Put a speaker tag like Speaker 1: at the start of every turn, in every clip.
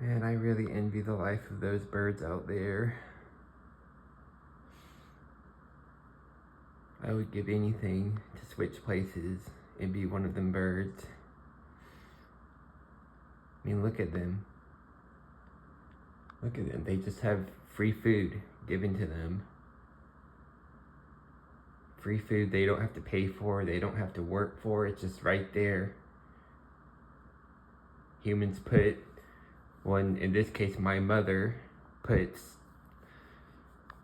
Speaker 1: Man, I really envy the life of those birds out there. I would give anything to switch places and be one of them birds. I mean, look at them. Look at them. They just have free food given to them. Free food they don't have to pay for, they don't have to work for, it's just right there. Humans put, one, in this case my mother,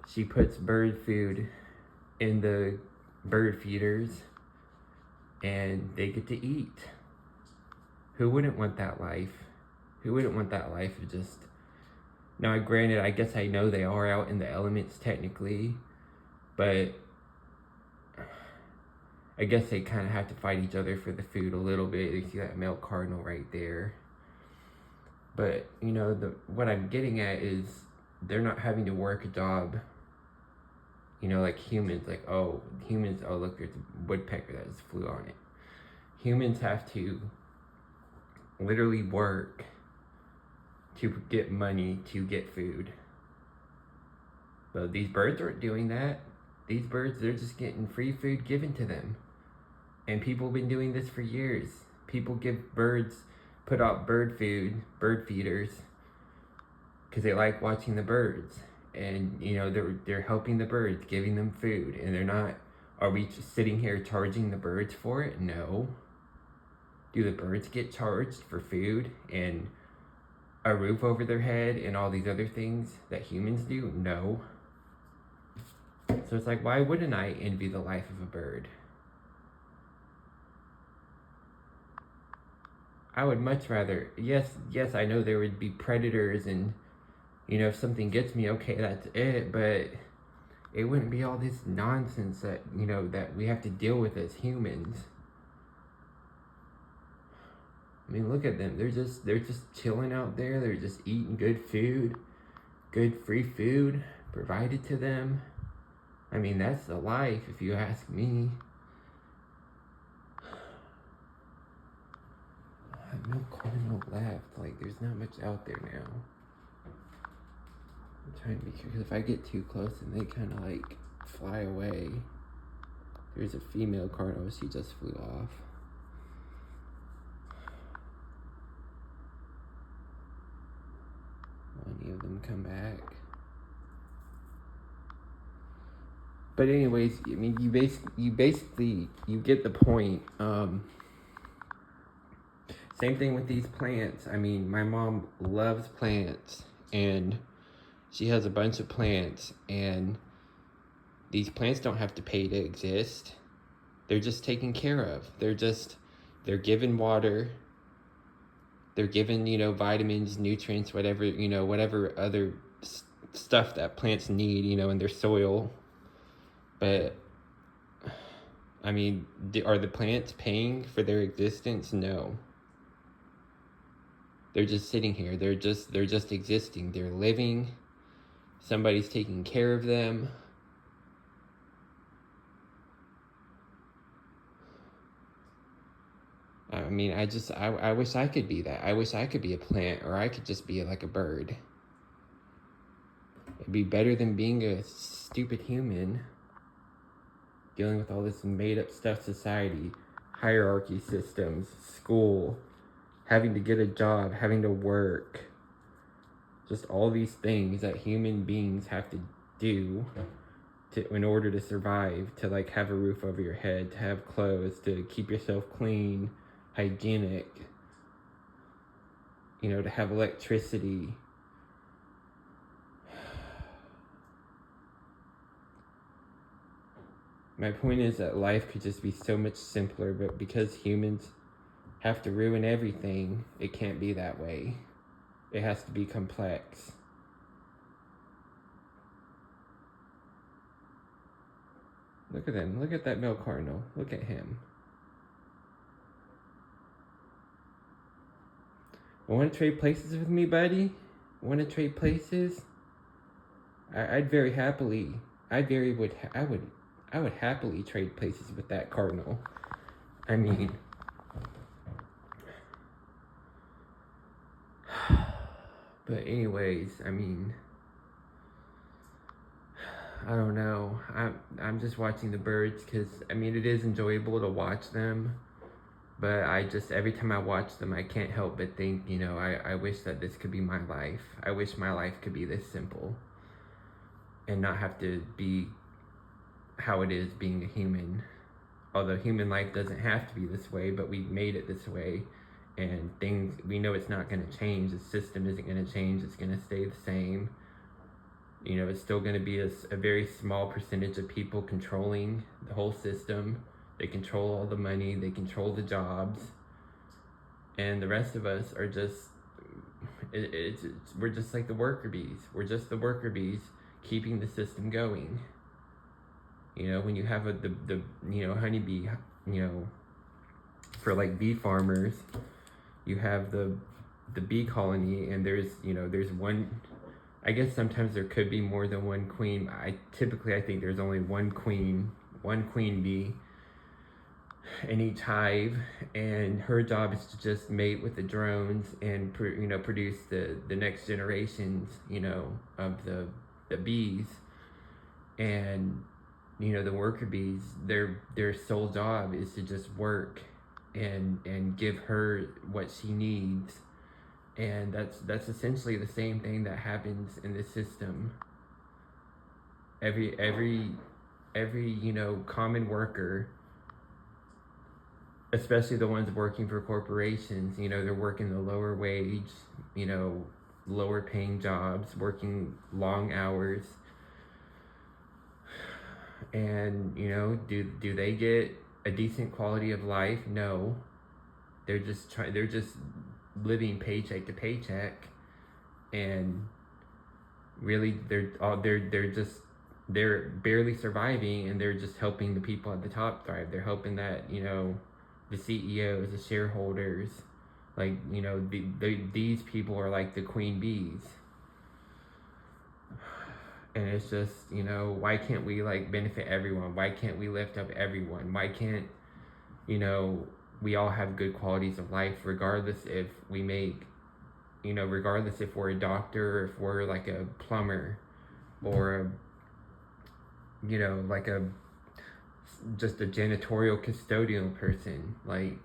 Speaker 1: she puts bird food in the bird feeders and they get to eat. Who wouldn't want that life? Who wouldn't want that life of just... Now granted, I guess I know they are out in the elements technically, but I guess they kind of have to fight each other for the food a little bit. You see that male cardinal right there. But, you know, what I'm getting at is they're not having to work a job. You know, like humans, like, oh, look, there's a woodpecker that just flew on it. Humans have to literally work to get money to get food. But these birds aren't doing that. These birds, they're just getting free food given to them. And people have been doing this for years. People put out bird feeders, because they like watching the birds. And, you know, they're helping the birds, giving them food. And they're not, are we just sitting here charging the birds for it? No. Do the birds get charged for food and a roof over their head and all these other things that humans do? No. So it's like, why wouldn't I envy the life of a bird? I would much rather, yes, I know there would be predators and, you know, if something gets me, okay, that's it, but it wouldn't be all this nonsense that, you know, that we have to deal with as humans. I mean, look at them. They're just chilling out there. They're just eating good food, good free food provided to them. I mean, that's the life, if you ask me. I have no cardinal left. Like, there's not much out there now. I'm trying to be careful, because if I get too close, then they kind of like fly away. There's a female cardinal. She just flew off. Will any of them come back? But anyways, I mean, you basically get the point. Same thing with these plants. I mean, my mom loves plants, and she has a bunch of plants, and these plants don't have to pay to exist. They're just taken care of. They're given water. They're given, you know, vitamins, nutrients, whatever, you know, whatever other stuff that plants need, you know, in their soil. But, I mean, are the plants paying for their existence? No. They're just sitting here. They're just existing. They're living. Somebody's taking care of them. I mean, I wish I could be that. I wish I could be a plant, or I could just be like a bird. It'd be better than being a stupid human, dealing with all this made up stuff, society, hierarchy systems, school, having to get a job, having to work. Just all these things that human beings have to do in order to survive, to like have a roof over your head, to have clothes, to keep yourself clean, hygienic, you know, to have electricity. My point is that life could just be so much simpler, but because humans have to ruin everything, it can't be that way. It has to be complex. Look at them. Look at that male cardinal. Look at him. Want to trade places with me, buddy? Want to trade places? I would happily trade places with that cardinal. I mean, But anyways, I mean, I don't know. I'm just watching the birds because I mean it is enjoyable to watch them, but I just every time I watch them, I can't help but think, I wish that this could be my life. I wish my life could be this simple, and not have to be how it is being a human. Although human life doesn't have to be this way, but we made it this way, and things we know it's not going to change. The system isn't going to change. It's going to stay the same. It's still going to be a very small percentage of people controlling the whole system. They control all the money, they control the jobs, and the rest of us are just, we're just like the worker bees. We're just the worker bees keeping the system going. When you have the honeybee, for like bee farmers, you have the bee colony, and there's one. I guess sometimes there could be more than one queen. I think there's only one queen bee in each hive, and her job is to just mate with the drones and produce the next generations of the bees. And the worker bees, their sole job is to just work and give her what she needs. And that's essentially the same thing that happens in the system. Every common worker, especially the ones working for corporations, they're working the lower wage, lower paying jobs, working long hours. And do they get a decent quality of life? No. They're just living paycheck to paycheck, and really they're barely surviving, and they're just helping the people at the top thrive. They're hoping that the CEOs, the shareholders, like these people are like the queen bees. And it's just why can't we like benefit everyone? Why can't we lift up everyone? Why can't we all have good qualities of life, regardless if we make, regardless if we're a doctor or if we're like a plumber or, like just a janitorial custodial person. Like,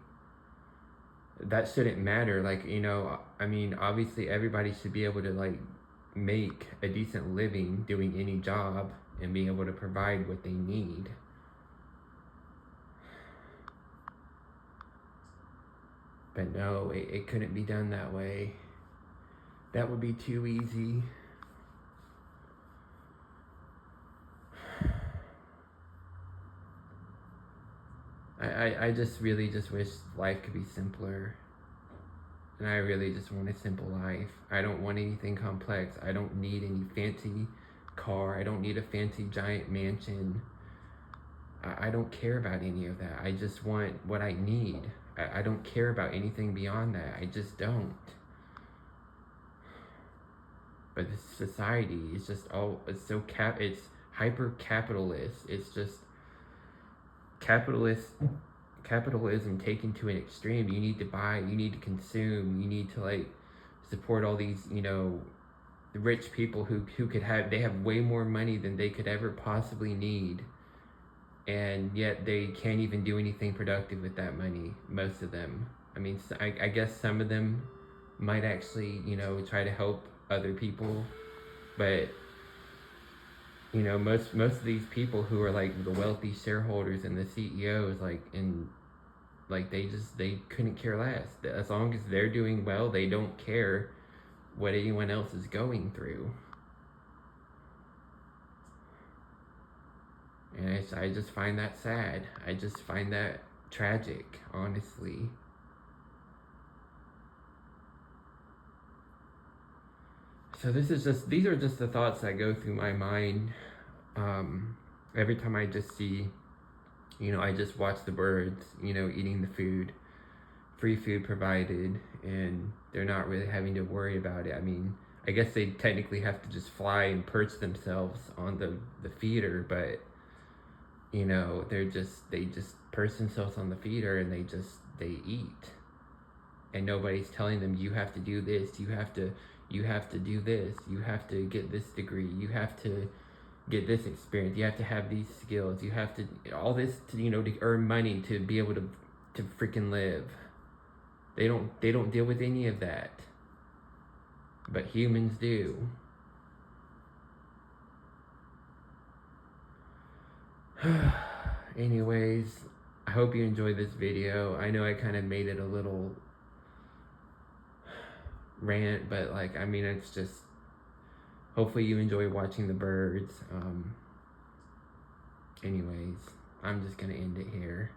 Speaker 1: that shouldn't matter. Like, I mean, obviously everybody should be able to like make a decent living doing any job and being able to provide what they need. But no, it couldn't be done that way. That would be too easy. I just really just wish life could be simpler. And I really just want a simple life. I don't want anything complex. I don't need any fancy car. I don't need a fancy giant mansion. I don't care about any of that. I just want what I need. I don't care about anything beyond that. I just don't. But this society is just it's so it's hyper capitalist. It's just capitalism taken to an extreme. You need to buy, you need to consume, you need to like support all these, rich people who could they have way more money than they could ever possibly need. And yet they can't even do anything productive with that money, most of them. I mean, I guess some of them might actually, try to help other people, but most of these people who are like the wealthy shareholders and the CEOs, they couldn't care less. As long as they're doing well, they don't care what anyone else is going through. And I just find that sad. I just find that tragic, honestly. So these are just the thoughts that go through my mind every time I just see, I just watch the birds, eating the food, free food provided, and they're not really having to worry about it. I mean, I guess they technically have to just fly and perch themselves on the feeder, but they just perch themselves on the feeder, and they eat, and nobody's telling them you have to do this, you have to You have to do this. You have to get this degree. You have to get this experience. You have to have these skills. You have to all this to, you know, to earn money to be able to freaking live. They don't deal with any of that. But humans do. Anyways, I hope you enjoyed this video. I know I kind of made it a little rant, but like, I mean, it's just, hopefully you enjoy watching the birds. Anyways, I'm just gonna end it here.